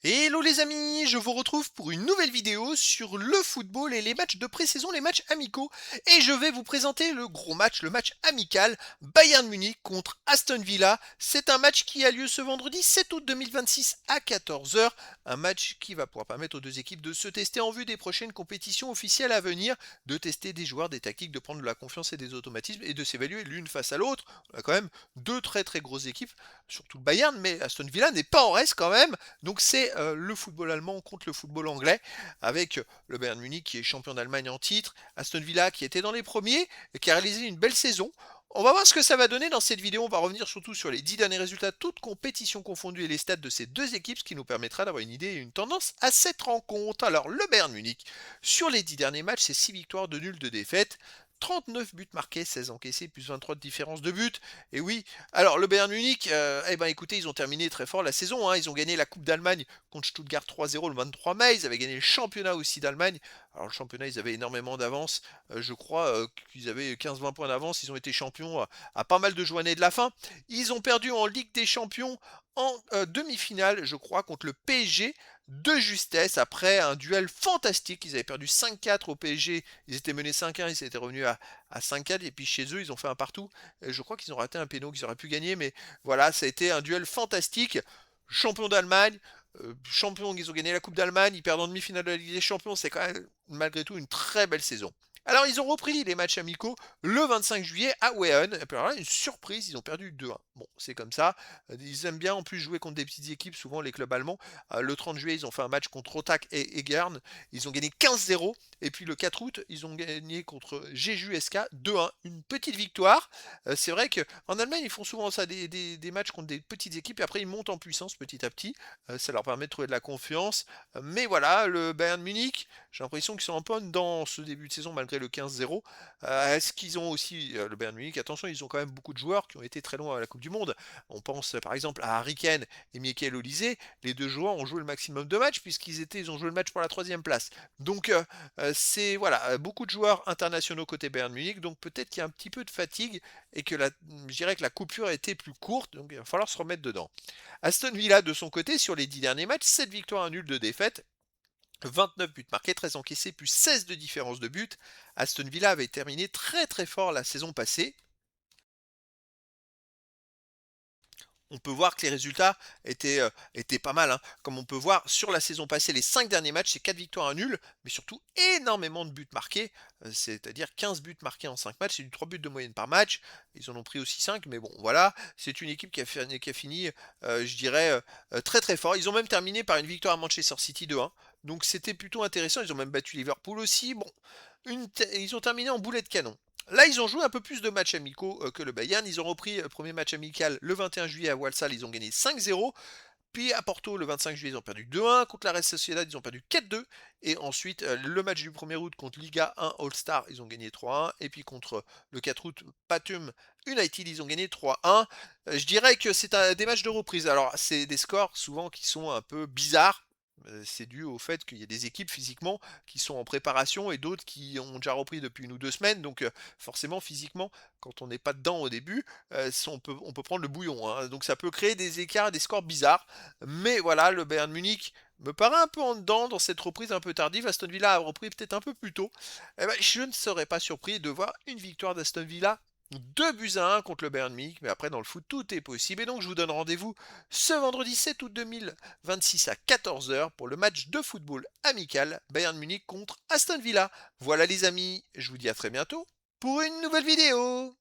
Hello les amis, je vous retrouve pour une nouvelle vidéo sur le football et les matchs de pré-saison, les matchs amicaux. Et je vais vous présenter le gros match, le match amical Bayern Munich contre Aston Villa. C'est un match qui a lieu ce vendredi 7 août 2026 à 14 heures. Un match qui va pouvoir permettre aux deux équipes de se tester en vue des prochaines compétitions officielles à venir, de tester des joueurs, des tactiques, de prendre de la confiance et des automatismes et de s'évaluer l'une face à l'autre. On a quand même deux très grosses équipes, surtout le Bayern, mais Aston Villa n'est pas en reste quand même. Donc c'est le football allemand contre le football anglais, avec le Bayern Munich qui est champion d'Allemagne en titre, Aston Villa qui était dans les premiers et qui a réalisé une belle saison. On va voir ce que ça va donner dans cette vidéo. On va revenir surtout sur les 10 derniers résultats, toutes compétitions confondues et les stats de ces deux équipes, ce qui nous permettra d'avoir une idée et une tendance à cette rencontre. Alors, le Bayern Munich, sur les 10 derniers matchs, c'est 6 victoires, 2 nuls, 2 défaites. 39 buts marqués, 16 encaissés, plus 23 de différence de but. Et oui, alors le Bayern Munich, eh ben écoutez, ils ont terminé très fort la saison, hein. Ils ont gagné la Coupe d'Allemagne contre Stuttgart 3-0 le 23 mai. Ils avaient gagné le championnat aussi d'Allemagne. Alors le championnat, ils avaient énormément d'avance. Je crois qu'ils avaient 15-20 points d'avance. Ils ont été champions à pas mal de journées de la fin. Ils ont perdu en Ligue des Champions en demi-finale, je crois, contre le PSG de justesse après un duel fantastique. Ils avaient perdu 5-4 au PSG. Ils étaient menés 5-1, ils étaient revenus à 5-4 et puis chez eux, ils ont fait un partout. Je crois qu'ils ont raté un péno qu'ils auraient pu gagner, mais voilà, ça a été un duel fantastique. Champion d'Allemagne, champion, ils ont gagné la Coupe d'Allemagne, ils perdent en demi-finale de la Ligue des Champions, c'est quand même malgré tout une très belle saison. Alors ils ont repris les matchs amicaux le 25 juillet à Wehen. Et puis alors là, une surprise, ils ont perdu 2-1. Bon, c'est comme ça. Ils aiment bien en plus jouer contre des petites équipes, souvent les clubs allemands. Le 30 juillet, ils ont fait un match contre Otak et Egern. Ils ont gagné 15-0. Et puis le 4 août, ils ont gagné contre Jeju SK 2-1. Une petite victoire. C'est vrai qu'en Allemagne, ils font souvent ça, des matchs contre des petites équipes. Et après, ils montent en puissance petit à petit. Ça leur permet de trouver de la confiance. Mais voilà, le Bayern Munich, j'ai l'impression qu'ils sont un peu dans ce début de saison malgré le 15-0. Est-ce qu'ils ont aussi le Bayern Munich? Attention, ils ont quand même beaucoup de joueurs qui ont été très loin à la Coupe du Monde. On pense par exemple à Harry Kane et Michael Olise. Les deux joueurs ont joué le maximum de matchs ils ont joué le match pour la troisième place. Donc c'est voilà, beaucoup de joueurs internationaux côté Bayern Munich. Donc peut-être qu'il y a un petit peu de fatigue et que je dirais que la coupure a été plus courte. Donc il va falloir se remettre dedans. Aston Villa de son côté sur les 10 derniers matchs, 7 victoires, un nul, de défaites. 29 buts marqués, 13 encaissés, plus 16 de différence de but. Aston Villa avait terminé très fort la saison passée. On peut voir que les résultats étaient pas mal, hein. Comme on peut voir sur la saison passée, les 5 derniers matchs, c'est 4 victoires, un nul, mais surtout énormément de buts marqués, c'est-à-dire 15 buts marqués en 5 matchs, c'est du 3 buts de moyenne par match. Ils en ont pris aussi 5, mais bon, voilà, c'est une équipe qui a fini je dirais, très fort. Ils ont même terminé par une victoire à Manchester City 2-1, donc c'était plutôt intéressant. Ils ont même battu Liverpool aussi. Bon, ils ont terminé en boulet de canon. Là, ils ont joué un peu plus de matchs amicaux que le Bayern. Ils ont repris le premier match amical le 21 juillet à Walsall, ils ont gagné 5-0. Puis à Porto, le 25 juillet, ils ont perdu 2-1. Contre la Real Sociedad, ils ont perdu 4-2. Et ensuite, le match du 1er août contre Liga 1 All-Star, ils ont gagné 3-1. Et puis contre le 4 août, Patum United, ils ont gagné 3-1. Je dirais que c'est des matchs de reprise. Alors, c'est des scores souvent qui sont un peu bizarres. C'est dû au fait qu'il y a des équipes physiquement qui sont en préparation et d'autres qui ont déjà repris depuis 1 ou 2 semaines. Donc forcément, physiquement, quand on n'est pas dedans au début, on peut prendre le bouillon, hein. Donc ça peut créer des écarts, des scores bizarres. Mais voilà, le Bayern Munich me paraît un peu en dedans dans cette reprise un peu tardive. Aston Villa a repris peut-être un peu plus tôt. Eh ben, je ne serais pas surpris de voir une victoire d'Aston Villa 2-1 contre le Bayern Munich, mais après dans le foot tout est possible. Et donc je vous donne rendez-vous ce vendredi 7 août 2026 à 14 heures pour le match de football amical Bayern Munich contre Aston Villa. Voilà les amis, je vous dis à très bientôt pour une nouvelle vidéo.